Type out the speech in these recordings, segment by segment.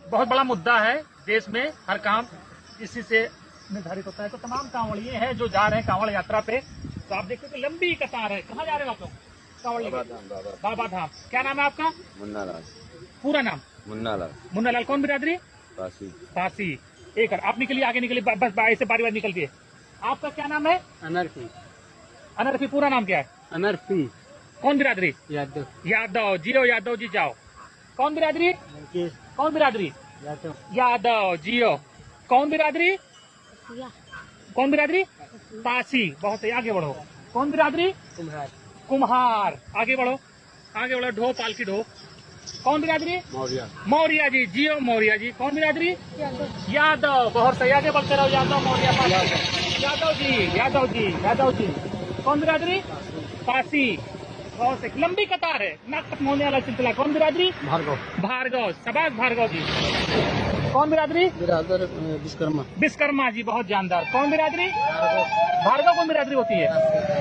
बहुत बड़ा मुद्दा है देश में, हर काम इसी से निर्धारित होता है। तो तमाम कांवड़िए हैं जो जा रहे हैं कांवड़ यात्रा पे। तो आप देखते हैं लंबी कतार है। कहाँ जा रहे हैं आप लोग? कांवड़ लेकर बाबा धाम। क्या नाम है आपका? मुन्ना लाल। पूरा नाम? मुन्ना लाल। मुन्ना लाल। कौन बिरादरी? पासी। पासी। एक आप निकलिए, आगे निकलिए, बस ऐसे बारी बारी निकलती। आपका क्या नाम है? अनरफी। अनरफी। पूरा नाम क्या है? अनरफी। कौन बिरादरी? यादव। यादव। जियो यादव जी जाओ। कौन बिरादरी? कौन बिरादरी? यादव। यादव जियो। कौन बिरादरी? कौन बिरादरी? पासी। बहुत सही, आगे बढ़ो। कौन बिरादरी? कुम्हार। कुम्हार। आगे बढ़ो, आगे बढ़ो। ढो, पालकी ढो। कौन बिरादरी? मौर्य। मौर्य जी। जियो मौर्य जी। कौन बिरादरी? यादव। बहुत सही, आगे बढ़ते रहो। यादव मौर्य पासी। यादव जी, यादव जी, यादव जी। कौन बिरादरी? पासी। बहुत सही, लंबी कतार है, नाक तक होने वाला सिलसिला। कौन बिरादरी? भार्गव। भार्गव। शाबाश भार्गव जी। कौन बिरादरी? बिरादर विश्वकर्मा। विश्वकर्मा जी, बहुत जानदार। कौन बिरादरी? भार्गव। कौन बिरादरी होती है?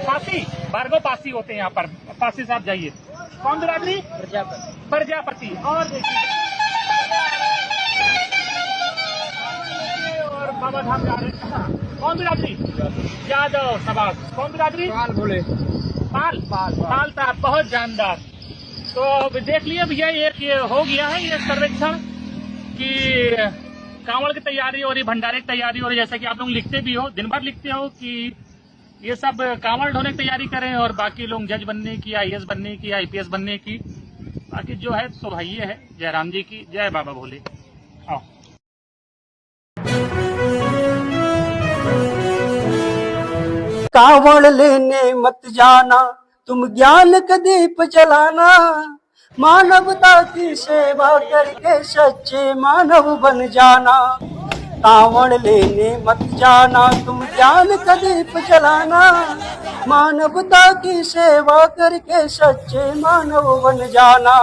पासी। भार्गव पासी होते हैं यहाँ पर। पासी साहब जाइए। कौन बिरादरी? प्रजापति। प्रजापति। और देखिए, और बाबा धाम जा रहे हैं। कौन बिरादरी? यादव। शाबाश। कौन बिरादरी? पाल बोले। पाल। पाल साहब, बहुत जानदार। तो अब देख लिया भैया, ये हो गया है ये सर्वेक्षण कि कांवड़ की तैयारी और ये भंडारे की तैयारी, और जैसा कि आप लोग लिखते भी हो, दिन भर लिखते हो कि ये सब कांवड़ ढोने की तैयारी करें, और बाकी लोग जज बनने की, आईएएस बनने की, आईपीएस बनने की। बाकी जो है सौभाग्य है। जयराम जी की जय। बाबा भोले। आओ। कावड़ लेने मत जाना, तुम ज्ञान का दीप जलाना, मानवता की सेवा करके सच्चे मानव बन जाना। कावड़ लेने मत जाना, तुम ज्ञान का दीप जलाना, मानवता की सेवा करके सच्चे मानव बन जाना।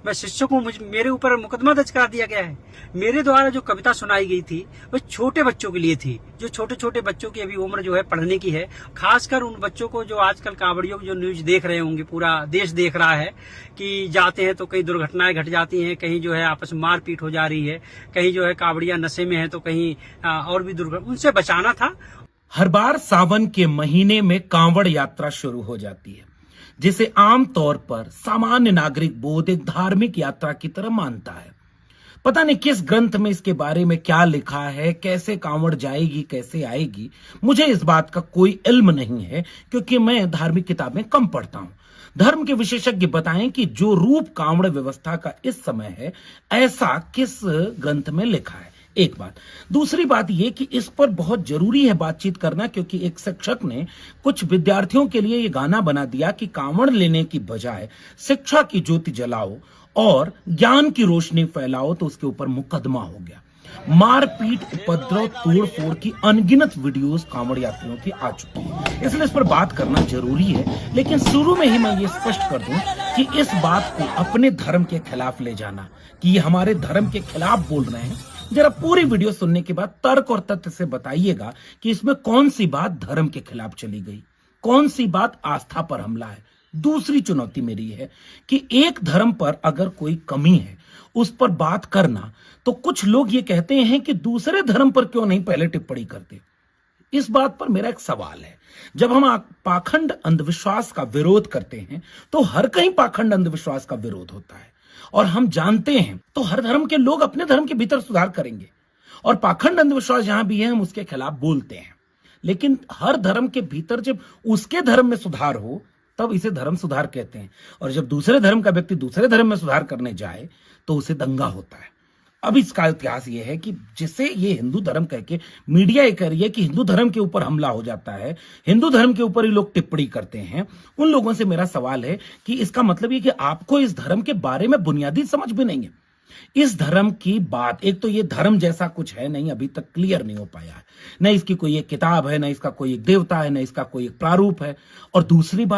मैं शिष्यों को मेरे ऊपर मुकदमा दर्ज करा दिया गया है। मेरे द्वारा जो कविता सुनाई गई थी वो छोटे बच्चों के लिए थी, जो छोटे छोटे बच्चों की अभी उम्र जो है पढ़ने की है। खासकर उन बच्चों को जो आजकल कांवड़ियों की जो न्यूज देख रहे होंगे, पूरा देश देख रहा है कि जाते हैं तो कई दुर्घटनाएं घट जाती हैं, कहीं जो है आपस में मारपीट हो जा रही है, कहीं जो है कांवड़िया नशे में है, तो कहीं और भी दुर्घटना, उनसे बचाना था। हर बार सावन के महीने में कांवड़ यात्रा शुरू हो जाती है, जिसे आमतौर पर सामान्य नागरिक बोध एक धार्मिक यात्रा की तरह मानता है। पता नहीं किस ग्रंथ में इसके बारे में क्या लिखा है, कैसे कांवड़ जाएगी, कैसे आएगी, मुझे इस बात का कोई इल्म नहीं है, क्योंकि मैं धार्मिक किताबें कम पढ़ता हूं। धर्म के विशेषज्ञ बताएं कि जो रूप कांवड़ व्यवस्था का इस समय है, ऐसा किस ग्रंथ में लिखा है। एक बात। दूसरी बात यह कि इस पर बहुत जरूरी है बातचीत करना, क्योंकि एक शिक्षक ने कुछ विद्यार्थियों के लिए यह गाना बना दिया कि कांवड़ लेने की बजाय शिक्षा की ज्योति जलाओ और ज्ञान की रोशनी फैलाओ, तो उसके ऊपर मुकदमा हो गया। मारपीट, उपद्रव, तोड़फोड़ की अनगिनत वीडियोस कांवड़ यात्रियों की आ चुकी है, इसलिए इस पर बात करना जरूरी है। लेकिन शुरू में ही मैं ये स्पष्ट कर दूं कि इस बात को अपने धर्म के खिलाफ ले जाना, कि ये हमारे धर्म के खिलाफ बोल रहे हैं, जरा पूरी वीडियो सुनने के बाद तर्क और तथ्य से बताइएगा कि इसमें कौन सी बात धर्म के खिलाफ चली गई, कौन सी बात आस्था पर हमला है। दूसरी चुनौती मेरी है कि एक धर्म पर अगर कोई कमी है उस पर बात करना, तो कुछ लोग ये कहते हैं कि दूसरे धर्म पर क्यों नहीं पहले टिप्पणी करते। इस बात पर मेरा एक सवाल है, जब हम पाखंड अंधविश्वास का विरोध करते हैं तो हर कहीं पाखंड अंधविश्वास का विरोध होता है, और हम जानते हैं तो हर धर्म के लोग अपने धर्म के भीतर सुधार करेंगे, और पाखंड अंधविश्वास जहां भी है हम उसके खिलाफ बोलते हैं। लेकिन हर धर्म के भीतर जब उसके धर्म में सुधार हो तब इसे धर्म सुधार कहते हैं, और जब दूसरे धर्म का व्यक्ति दूसरे धर्म में सुधार करने जाए तो उसे दंगा होता है। अब इसका इतिहास यह है कि जिसे ये हिंदू धर्म कह के मीडिया ये कह रही है कि हिंदू धर्म के ऊपर हमला हो जाता है, हिंदू धर्म के ऊपर ही लोग टिप्पणी करते हैं, उन लोगों से मेरा सवाल है कि इसका मतलब ये कि आपको इस धर्म के बारे में बुनियादी समझ भी नहीं है। इस धर्म की बात, एक तो ये धर्म जैसा कुछ है नहीं, अभी तक क्लियर नहीं हो पाया है, न इसकी कोई एक किताब है, न इसका कोई एक देवता है, न इसका कोई एक प्रारूप है, और दूसरी बात